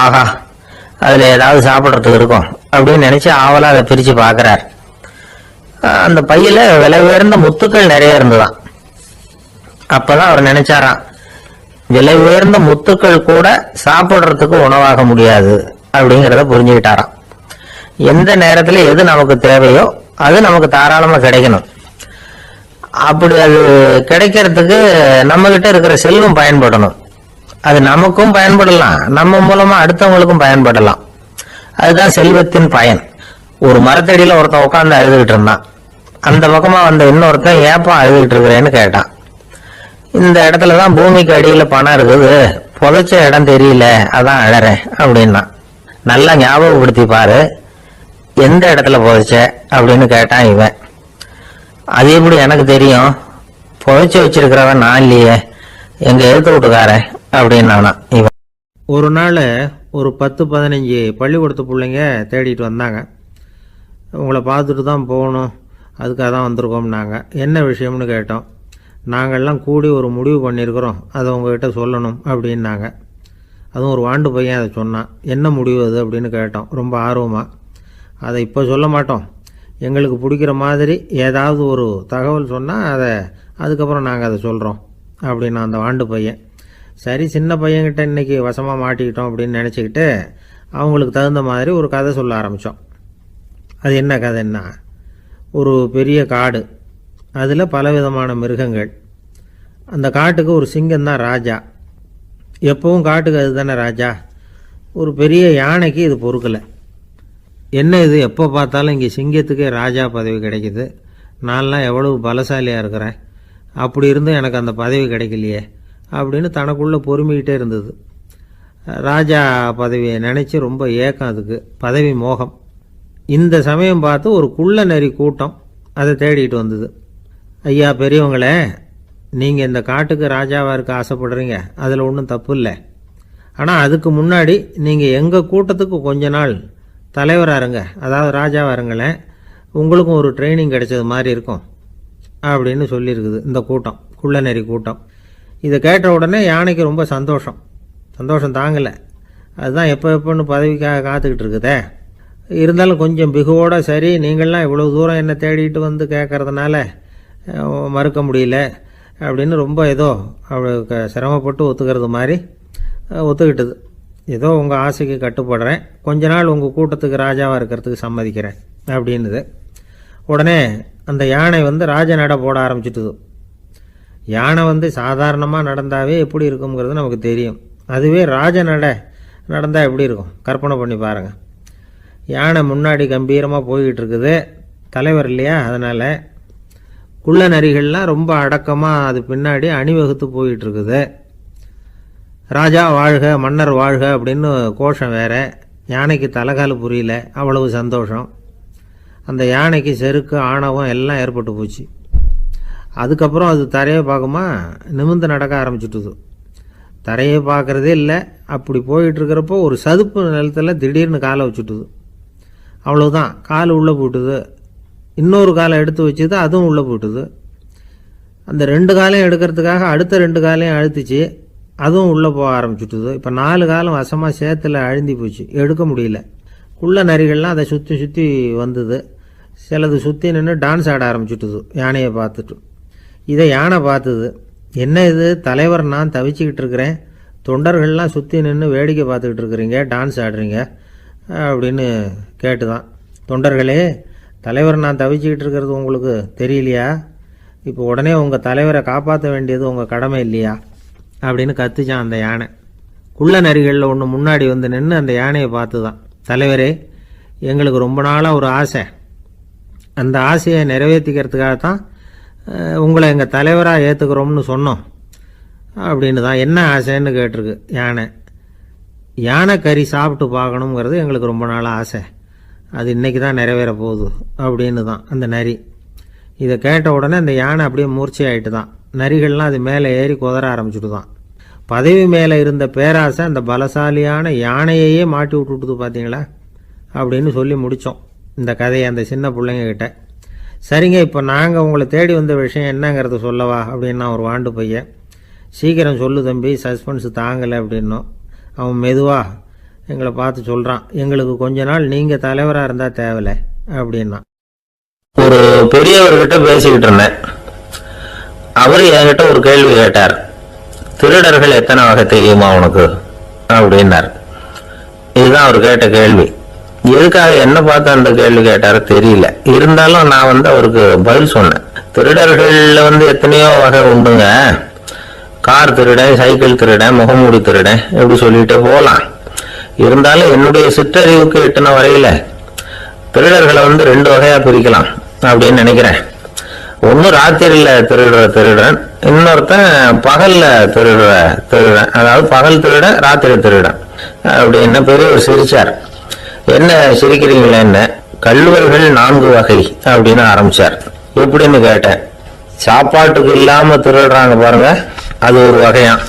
ஆஹா, அதுல ஏதாவது சாப்பிட்றதுக்கு இருக்கும் அப்படின்னு நினைச்சு ஆவலா அதை பிரிச்சு பார்க்கிறார். அந்த பையில விலை உயர்ந்த முத்துக்கள் நிறைய இருந்துதான். அப்பதான் அவர் நினைச்சாராம், விலை உயர்ந்த முத்துக்கள் கூட சாப்பிடுறதுக்கு உணவாக முடியாது அப்படிங்கிறத புரிஞ்சுக்கிட்டாராம். எந்த நேரத்துல எது நமக்கு தேவையோ அது நமக்கு தாராளமா கிடைக்கணும். அப்படி அது கிடைக்கிறதுக்கு நம்ம கிட்ட இருக்கிற செல்வம் பயன்படணும். அது நமக்கும் பயன்படலாம், நம்ம மூலமா அடுத்தவங்களுக்கும் பயன்படலாம். அதுதான் செல்வத்தின் பயன். ஒரு மரத்தடியில ஒருத்தன் உட்காந்து அழுதுகிட்டு இருந்தான். அந்த பக்கமா வந்த இன்னொருத்தன் ஏப்பா அழுதுகிட்டு இருக்கிறேன்னு கேட்டான். இந்த இடத்துலதான் பூமிக்கு அடியில பணம் இருக்குது, புதைச்ச இடம் தெரியல, அதான் அழறேன் அப்படின்னா. நல்லா ஞாபகப்படுத்தி பாரு, எந்த இடத்துல புதைச்ச அப்படின்னு கேட்டான் இவன். அது எப்படி எனக்கு தெரியும்? புதைச்சு வச்சிருக்கிறவன் நான் இல்லையே, எங்க எழுத்து விட்டுக்காரன் அப்படின்னானா இவன். ஒரு நாள் ஒரு 10-15 பள்ளிக்கூடத்து பிள்ளைங்க தேடிட்டு வந்தாங்க. உங்களை பார்த்துட்டு தான் போகணும், அதுக்காக தான் வந்திருக்கோம்னாங்க. என்ன விஷயம்னு கேட்டோம். நாங்கள்லாம் கூடி ஒரு முடிவு பண்ணியிருக்கிறோம், அதை உங்ககிட்ட சொல்லணும் அப்படின்னாங்க. அதுவும் ஒரு வாண்டு பையன் அதை சொன்னான். என்ன முடிவு அது அப்படின்னு கேட்டோம் ரொம்ப ஆர்வமாக. அதை இப்போ சொல்ல மாட்டோம், எங்களுக்கு பிடிக்கிற மாதிரி ஏதாவது ஒரு தகவல் சொன்னால் அதுக்கப்புறம் நாங்கள் அதை சொல்கிறோம் அப்படின்னா அந்த வாண்டு பையன். சரி, சின்ன பையன்கிட்ட இன்றைக்கி வசமாக மாட்டிக்கிட்டோம் அப்படின்னு நினச்சிக்கிட்டு அவங்களுக்கு தகுந்த மாதிரி ஒரு கதை சொல்ல ஆரம்பித்தோம். அது என்ன கதைன்னா, ஒரு பெரிய காடு, அதில் பலவிதமான மிருகங்கள். அந்த காட்டுக்கு ஒரு சிங்கம்தான் ராஜா. எப்பவும் காட்டுக்கு அது தானே ராஜா. ஒரு பெரிய யானைக்கு இது பொறுக்கலை. என்ன இது, எப்போ பார்த்தாலும் இங்கே சிங்கத்துக்கே ராஜா பதவி கிடைக்கிது, நான்லாம் எவ்வளவு பலசாலியாக இருக்கிறேன், அப்படி இருந்தும் எனக்கு அந்த பதவி கிடைக்கலையே அப்படின்னு தனக்குள்ளே பொறுமிக்கிட்டே இருந்தது. ராஜா பதவியை நினச்சி ரொம்ப ஏக்கம், அதுக்கு பதவி மோகம். இந்த சமயம் பார்த்து ஒரு குள்ள நரி கூட்டம் அதை தேடிட்டு வந்தது. ஐயா பெரியவங்களே, நீங்கள் இந்த காட்டுக்கு ராஜாவாக இருக்க ஆசைப்படுறீங்க, அதில் ஒன்றும் தப்பு இல்லை. ஆனால் அதுக்கு முன்னாடி நீங்கள் எங்கள் கூட்டத்துக்கு கொஞ்ச நாள் தலைவராக இருங்க, அதாவது ராஜாவாக இருங்களேன், உங்களுக்கும் ஒரு ட்ரைனிங் கிடைச்சது மாதிரி இருக்கும் அப்படின்னு சொல்லியிருக்குது இந்த கூட்டம், குள்ளநெறி கூட்டம். இதை கேட்ட உடனே யானைக்கு ரொம்ப சந்தோஷம் தாங்கலை. அதுதான் எப்போன்னு பதவிக்காக காத்துக்கிட்டு இருக்குதே. இருந்தாலும் கொஞ்சம் பிகுவோட, சரி நீங்கள்லாம் இவ்வளோ தூரம் என்னை தேடிட்டு வந்து கேட்கறதுனால மறுக்க முடியல அப்படின்னு ரொம்ப ஏதோ அவளுக்கு சிரமப்பட்டு ஒத்துக்கிறது மாதிரி ஒத்துக்கிட்டது. ஏதோ உங்கள் ஆசைக்கு கட்டுப்படுறேன், கொஞ்ச நாள் உங்கள் கூட்டத்துக்கு ராஜாவாக இருக்கிறதுக்கு சம்மதிக்கிறேன் அப்படின்னுது. உடனே அந்த யானை ராஜ நடை போட ஆரம்பிச்சிட்டுது. யானை சாதாரணமாக நடந்தாவே எப்படி இருக்குங்கிறது நமக்கு தெரியும். அதுவே ராஜ நடை நடந்தால் எப்படி இருக்கும் கற்பனை பண்ணி பாருங்கள். யானை முன்னாடி கம்பீரமாக போய்கிட்டு இருக்குது, தலைவர் இல்லையா, அதனால் குள்ள நரிகள்லாம் ரொம்ப அடக்கமாக அது பின்னாடி அணிவகுத்து போயிட்டு இருக்குது. ராஜா வாழ்க, மன்னர் வாழ்க அப்படின்னு கோஷம் வேற. யானைக்கு தலைகால புரியல, அவ்வளவு சந்தோஷம். அந்த யானைக்கு செருக்கு, ஆணவம் எல்லாம் ஏற்பட்டு போச்சு. அதுக்கப்புறம் அது தரையை பார்க்குமா, நிமிர்ந்து நடக்க ஆரம்பிச்சுட்டுது. தரையை பார்க்குறதே இல்லை. அப்படி போயிட்டு இருக்கிறப்போ ஒரு சதுப்பு நிலத்தில் திடீர்னு காலை வச்சுட்டுது. அவ்வளோதான், கால் உள்ளே போட்டுது. இன்னொரு காலை எடுத்து வச்சுது, அதுவும் உள்ளே போட்டுது. அந்த 2 காலையும் எடுக்கிறதுக்காக அடுத்த 2 காலையும் அழுத்திச்சு, அதுவும் உள்ளே போக ஆரம்பிச்சுட்டுது. இப்போ 4 காலம் வசமாக சேத்துல அழுந்தி போச்சு, எடுக்க முடியல. குள்ள நரிகள்லாம் அதை சுற்றி சுற்றி வந்தது. சிலது சுற்றி நின்று டான்ஸ் ஆட ஆரம்பிச்சுட்டுது யானையை பார்த்துட்டு. இதை யானை பார்த்தது. என்ன இது தலைவர், நான் தவிச்சிக்கிட்டு இருக்கிறேன், தொண்டர்கள்லாம் சுற்றி நின்று வேடிக்கை பார்த்துக்கிட்டு இருக்கிறீங்க, டான்ஸ் ஆடுறீங்க அப்படின்னு கேட்டுதான். தொண்டர்களே, தலைவர் நான் தவிச்சிக்கிட்டு இருக்கிறது உங்களுக்கு தெரியலையா? இப்போ உடனே உங்கள் தலைவரை காப்பாற்ற வேண்டியது உங்கள் கடமை இல்லையா அப்படின்னு கத்துச்சான் அந்த யானை. குள்ள நரிகளில் ஒன்று முன்னாடி வந்து நின்று அந்த யானையை பார்த்து தான், தலைவரே, எங்களுக்கு ரொம்ப நாளாக ஒரு ஆசை, அந்த ஆசையை நிறைவேற்றிக்கிறதுக்காகத்தான் உங்களை எங்கள் தலைவராக ஏற்றுக்கிறோம்னு சொன்னோம் அப்படின்னு தான். என்ன ஆசைன்னு கேட்டிருக்கு யானை. யானை கறி சாப்பிட்டு பார்க்கணுங்கிறது எங்களுக்கு ரொம்ப நாளாக ஆசை, அது இன்றைக்கி தான் நிறைவேற போகுது அப்படின்னு தான் அந்த நரி. இதை கேட்ட உடனே அந்த யானை அப்படியே மூர்ச்சி ஆகிட்டு தான். நரிகள்லாம் அது மேலே ஏறி குதற ஆரம்பிச்சுட்டு தான். பதவி மேலே இருந்த பேராசை அந்த பலசாலியான யானையையே மாட்டி விட்டுட்டுது பார்த்தீங்களா அப்படின்னு சொல்லி முடித்தோம் இந்த கதையை அந்த சின்ன பிள்ளைங்கக்கிட்ட. சரிங்க, இப்போ நாங்கள் உங்களை தேடி வந்த விஷயம் என்னங்கிறத சொல்லவா அப்படின்னா ஒரு வாண்டு பையன். சீக்கிரம் சொல்லு தம்பி, சஸ்பென்ஸ் தாங்கலை அப்படின்னோம். அவன் மெதுவாக எங்களை பார்த்து சொல்கிறான், எங்களுக்கு கொஞ்ச நாள் நீங்கள் தலைவராக இருந்தால் தேவலை அப்படின்னா. ஒரு பெரியவர்கிட்ட பேசிக்கிட்டு இருந்தேன். அவர் என்கிட்ட ஒரு கேள்வி கேட்டார். திருடர்கள் எத்தனை வகை தெரியுமா உனக்கு அப்படின்னார். இதுதான் அவர் கேட்ட கேள்வி. எதுக்காக என்ன பார்த்து அந்த கேள்வி கேட்டாரு தெரியல. இருந்தாலும் நான் அவருக்கு பதில் சொன்னேன். திருடர்கள்ல எத்தனையோ வகை உண்டுங்க. கார் திருடன், சைக்கிள் திருடன், முகமூடி திருடன், எப்படி சொல்லிட்டு போகலாம். இருந்தாலும் என்னுடைய சிற்றறிவுக்கு எட்டின வரையில திருடர்களை 2 வகையா பிரிக்கலாம் அப்படின்னு நினைக்கிறேன். ஒன்னு ராத்திரியில திருடுற திருடன், இன்னொருத்தன் பகல்ல திருடுற திருடன். அதாவது பகல் திருடன், ராத்திரி திருடன் அப்படின்னு பெரியவர் சிரிச்சார். என்ன சிரிக்கிறீங்களே, என்ன கள்வர்கள் 4 வகை அப்படின்னு ஆரம்பிச்சார். எப்படின்னு கேட்டேன். சாப்பாட்டுக்கு இல்லாம திருடுறாங்க பாருங்க, அது ஒரு வகையான்.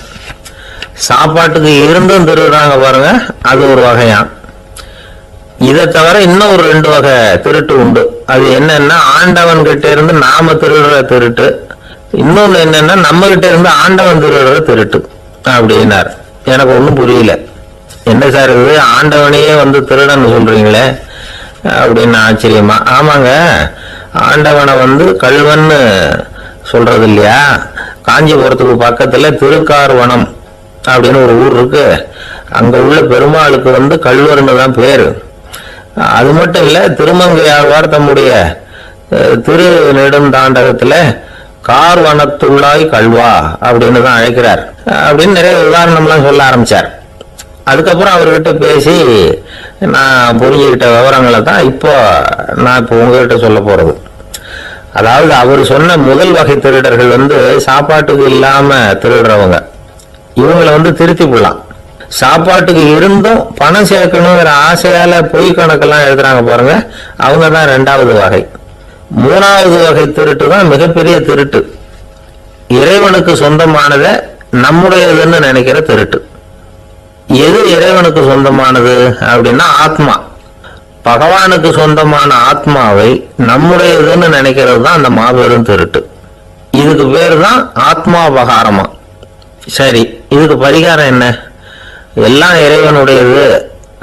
சாப்பாட்டுக்கு இருந்தும் திருடுறாங்க பாருங்க, அது ஒரு வகையான். இதை தவிர இன்னும் ஒரு 2 வகை திருட்டு உண்டு. அது என்னன்னா, ஆண்டவன் கிட்ட இருந்து நாம திருடுற திருட்டு, இன்னொன்னு என்னன்னா நம்ம கிட்ட இருந்து ஆண்டவன் திருடுற திருட்டு அப்படின்னார். எனக்கு ஒன்றும் புரியல. என்ன சார் இது, ஆண்டவனையே திருடன்னு சொல்றீங்களே அப்படின்னு ஆச்சரியமா. ஆமாங்க, ஆண்டவனை கல்வன்னு சொல்றது இல்லையா? காஞ்சிபுரத்துக்கு பக்கத்துல திருக்கார்வனம் அப்படின்னு ஒரு ஊர் இருக்கு. அங்க உள்ள பெருமாளுக்கு கல்வர்னு தான் பேரு. அது மட்டும் இல்ல, திருமங்கையாழ்வார் தம்முடைய திரு நெடுந்தாண்டகத்துல கார்வனத்துள்ளாய் கல்வா அப்படின்னு தான் அழைக்கிறார் அப்படின்னு நிறைய உதாரணம்லாம் சொல்ல ஆரம்பிச்சார். அதுக்கப்புறம் அவர்கிட்ட பேசி நான் புரிஞ்சுக்கிட்ட விவரங்களை தான் இப்போ உங்ககிட்ட சொல்ல போறது. அதாவது அவர் சொன்ன முதல் வகை திருடர்கள் சாப்பாட்டுக்கு இல்லாம திருடுறவங்க. இவங்களை திருத்தி போடலாம். சாப்பாட்டுக்கு இருந்தும் பணம் சேர்க்கணுங்கிற ஆசையால பொய் கணக்கெல்லாம் எழுதுறாங்க பாருங்க, அவங்க தான் 2வது வகை. 3வது வகை திருட்டு தான் மிகப்பெரிய திருட்டு. இறைவனுக்கு சொந்தமானதை நம்முடையதுன்னு நினைக்கிற திருட்டு. எது இறைவனுக்கு சொந்தமானது அப்படின்னா ஆத்மா. பகவானுக்கு சொந்தமான ஆத்மாவை நம்முடையதுன்னு நினைக்கிறது தான் அந்த மாபெரும் திருட்டு. இதுக்கு பேர் தான் ஆத்மாபகாரமா. சரி, இதுக்கு பரிகாரம் என்ன? எல்லாம் இறைவனுடையது,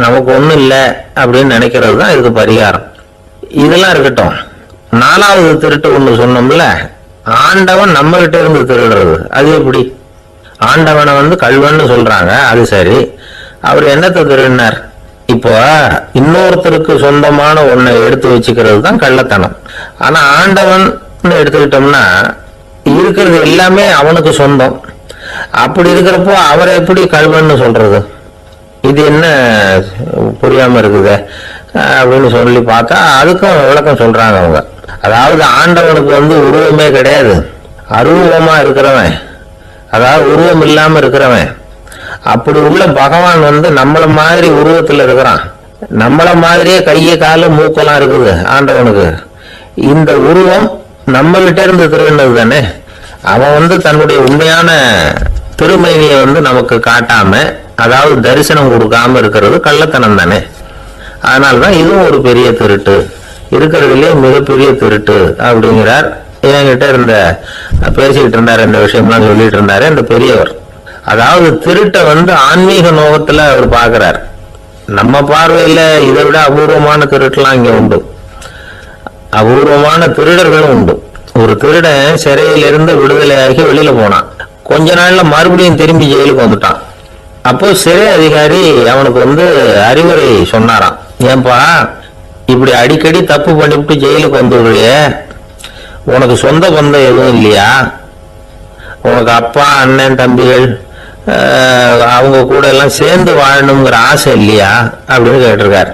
நமக்கு ஒண்ணும் இல்லை அப்படின்னு நினைக்கிறது தான் இதுக்கு பரிகாரம். இதெல்லாம் இருக்கட்டும். 4வது திருட்டு ஒண்ணு சொன்னோம்ல, ஆண்டவன் நம்ம கிட்ட இருந்து திருடுறது. அது எப்படி? ஆண்டவனை கல்வன்னு சொல்றாங்க, அது சரி. அவர் என்னத்தை திருடினார்? இப்போ இன்னொருத்தருக்கு சொந்தமான ஒன்னை எடுத்து வச்சுக்கிறது தான் கள்ளத்தனம். ஆனா ஆண்டவன் எடுத்துக்கிட்டோம்னா இருக்கிறது எல்லாமே அவனுக்கு சொந்தம். அப்படி இருக்கிறப்போ அவரை எப்படி கல்வன்னு சொல்றது? இது என்ன புரியாம இருக்குது அப்படின்னு சொல்லி பார்த்தா அதுக்கும் விளக்கம் சொல்றாங்க அவங்க. அதாவது ஆண்டவனுக்கு உருவமே கிடையாது, அருவமா இருக்கிறவன், அதாவது உருவம் இல்லாம இருக்கிறவன். அப்படி உள்ள பகவான் நம்மள மாதிரி உருவத்துல இருக்கிறான். நம்மள மாதிரியே கையை காலு மூக்கெல்லாம் இருக்குது ஆண்டவனுக்கு. இந்த உருவம் நம்ம கிட்ட இருந்து திருடினது தானே. அவன் தன்னுடைய உண்மையான திருமணியை நமக்கு காட்டாம, அதாவது தரிசனம் கொடுக்காம இருக்கிறது கள்ளத்தனம் தானே. அதனால்தான் இதுவும் ஒரு பெரிய திருட்டு, இருக்கிறதுலயே மிகப்பெரிய திருட்டு அப்படிங்கிறார். என்கிட்ட பேசிக்கிட்டு இருந்தாரு, இந்த விஷயம்லாம் சொல்லிட்டு இருந்தாரு இந்த பெரியவர். அதாவது திருட்டை ஆன்மீக நோகத்துல அவர் பாக்குறார். நம்ம பார்வையில இதை விட அபூர்வமான திருட்டுலாம் இங்க உண்டு. அபூர்வமான திருடர்களும் உண்டு. ஒரு திருடன் சிறையிலிருந்து விடுதலையாகி வெளியில போனான். கொஞ்ச நாள்ல மறுபடியும் திரும்பி ஜெயிலுக்கு வந்துட்டான். அப்போ சிறை அதிகாரி அவனுக்கு அறிவுரை சொன்னாராம். ஏன்பா, இப்படி அடிக்கடி தப்பு பண்ணிவிட்டு ஜெயிலுக்கு வந்துடுறிய, உனக்கு சொந்த பந்தம் எதுவும் இல்லையா? உனக்கு அப்பா, அண்ணன், தம்பிகள் அவங்க கூட எல்லாம் சேர்ந்து வாழணுங்கிற ஆசை இல்லையா அப்படின்னு கேட்டிருக்காரு.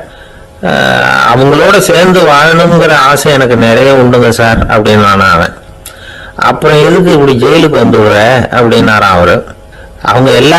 அவங்களோட சேர்ந்து வாழணுங்கிற ஆசை எனக்கு நிறைய உண்டுங்க சார் அப்படின்னு அவன். அப்புறம் எதுக்கு இப்படி ஜெயிலுக்கு வந்துடுற அப்படின்னாராம் அவரு. அவங்க எல்லாரும்